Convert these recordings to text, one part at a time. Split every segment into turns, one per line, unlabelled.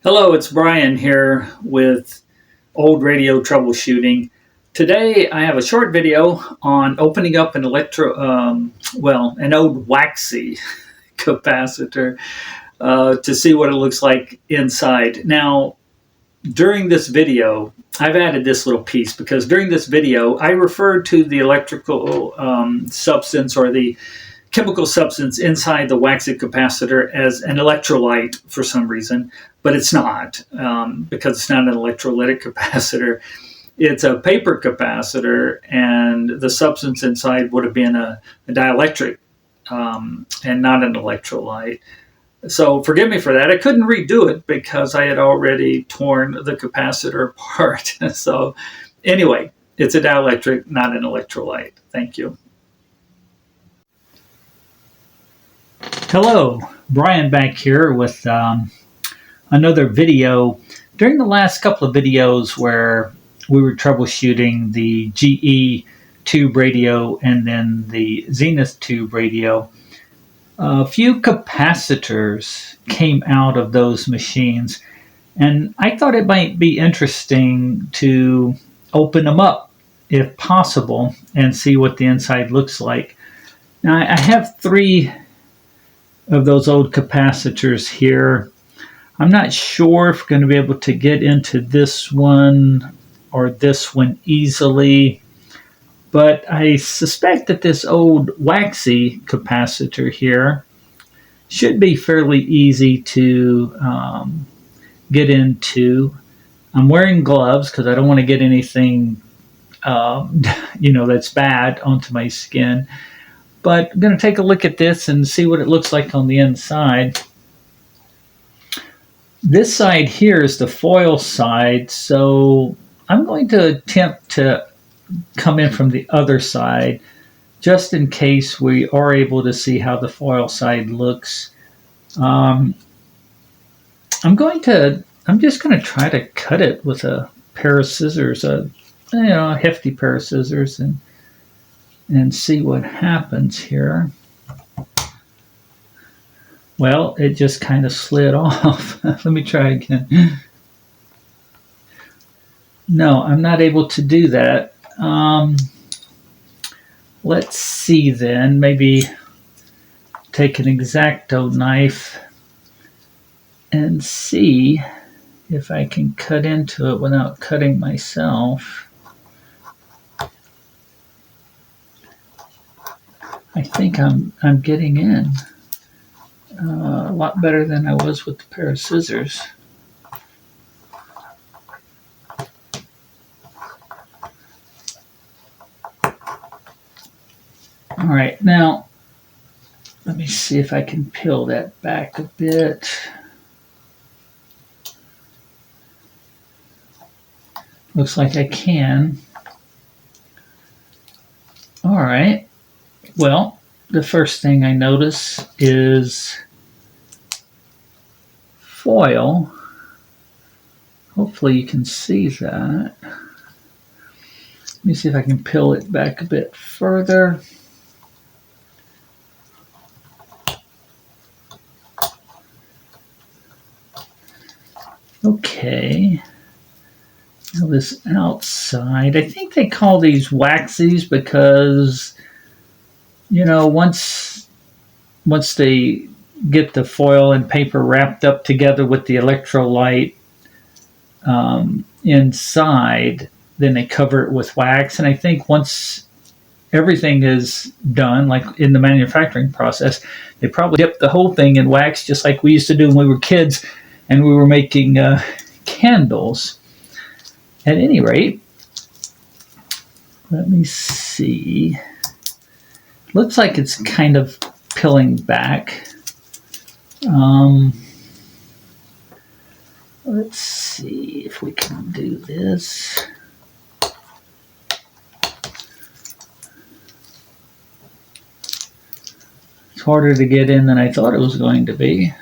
Hello, it's Brian here with Old Radio Troubleshooting. Today I have a short video on opening up an an old Waxie capacitor to see what it looks like inside. Now, during this video, I've added this little piece because during this video I referred to the electrical substance or the chemical substance inside the Waxie capacitor as an electrolyte for some reason, but it's not because it's not an electrolytic capacitor. It's a paper capacitor, and the substance inside would have been a dielectric and not an electrolyte. So forgive me for that. I couldn't redo it because I had already torn the capacitor apart. So anyway, it's a dielectric, not an electrolyte. Thank you. Hello, Brian back here with another video. During the last couple of videos where we were troubleshooting the GE tube radio and then the Zenith tube radio, a few capacitors came out of those machines, and I thought it might be interesting to open them up if possible and see what the inside looks like. Now I have three of those old capacitors here. I'm not sure if we're going to be able to get into this one or this one easily, but I suspect that this old Waxie capacitor here should be fairly easy to get into. I'm wearing gloves because I don't want to get anything that's bad onto my skin. But I'm going to take a look at this and see what it looks like on the inside. This side here is the foil side, so I'm going to attempt to come in from the other side just in case we are able to see how the foil side looks. I'm just going to try to cut it with a pair of scissors, a hefty pair of scissors, and see what happens here. Well, it just kind of slid off. Let me try again. No, I'm not able to do that. Let's see then. Maybe take an X-Acto knife and see if I can cut into it without cutting myself. I think I'm getting in a lot better than I was with the pair of scissors. All right, now let me see if I can peel that back a bit. Looks like I can. All right. Well, the first thing I notice is foil. Hopefully you can see that. Let me see if I can peel it back a bit further. Okay. Now this outside, I think they call these Waxies because once they get the foil and paper wrapped up together with the electrolyte inside, then they cover it with wax. And I think once everything is done, like in the manufacturing process, they probably dip the whole thing in wax, just like we used to do when we were kids and we were making candles. At any rate, let me see. Looks like it's kind of peeling back. Let's see if we can do this. It's harder to get in than I thought it was going to be,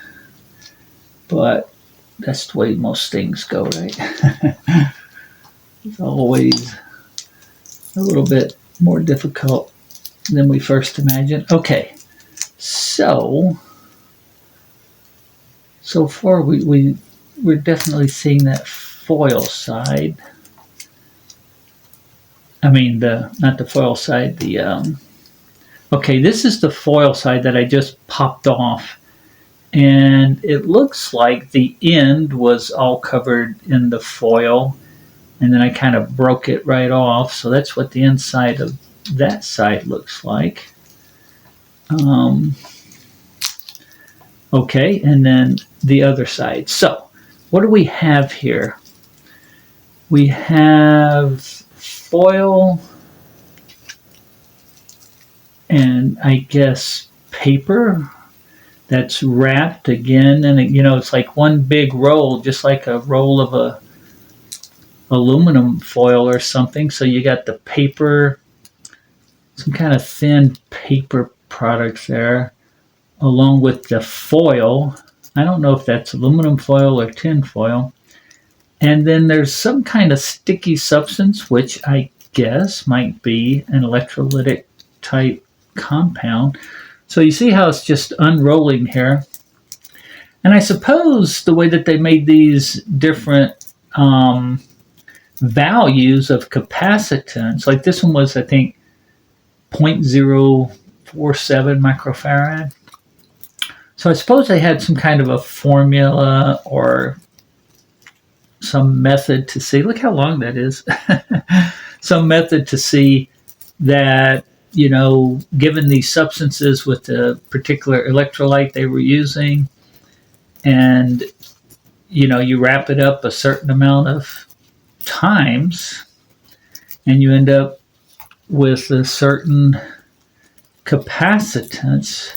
but that's the way most things go, right? It's always a little bit more difficult than we first imagined. Okay, so far we we're definitely seeing that foil side. I mean, not the foil side, okay, this is the foil side that I just popped off. And it looks like the end was all covered in the foil, and then I kind of broke it right off. So that's what the inside of that side looks like. Okay, and then the other side. So what do we have here? We have foil and I guess paper that's wrapped again, and it's like one big roll, just like a roll of a aluminum foil or something. So you got the paper, some kind of thin paper product there, along with the foil. I don't know if that's aluminum foil or tin foil. And then there's some kind of sticky substance, which I guess might be an electrolytic type compound. So you see how it's just unrolling here. And I suppose the way that they made these different values of capacitance, like this one was, I think, 0.047 microfarad. So I suppose they had some kind of a formula or some method to see. Look how long that is. Some method to see that, given these substances with the particular electrolyte they were using, and, you wrap it up a certain amount of times, and you end up with a certain capacitance.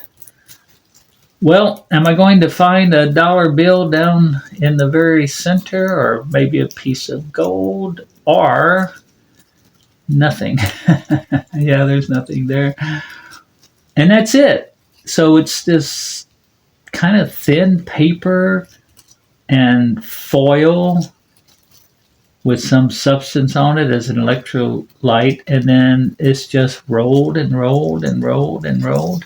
Well, am I going to find a dollar bill down in the very center, or maybe a piece of gold, or nothing? Yeah, there's nothing there. And that's it. So it's this kind of thin paper and foil with some substance on it as an electrolyte, and then it's just rolled and rolled and rolled and rolled.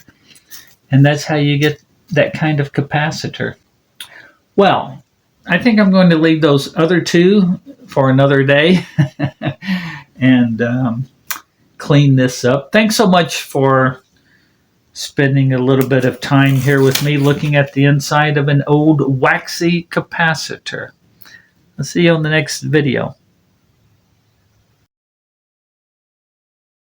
And that's how you get that kind of capacitor. Well, I think I'm going to leave those other two for another day and clean this up. Thanks so much for spending a little bit of time here with me looking at the inside of an old Waxie capacitor. I'll see you on the next video.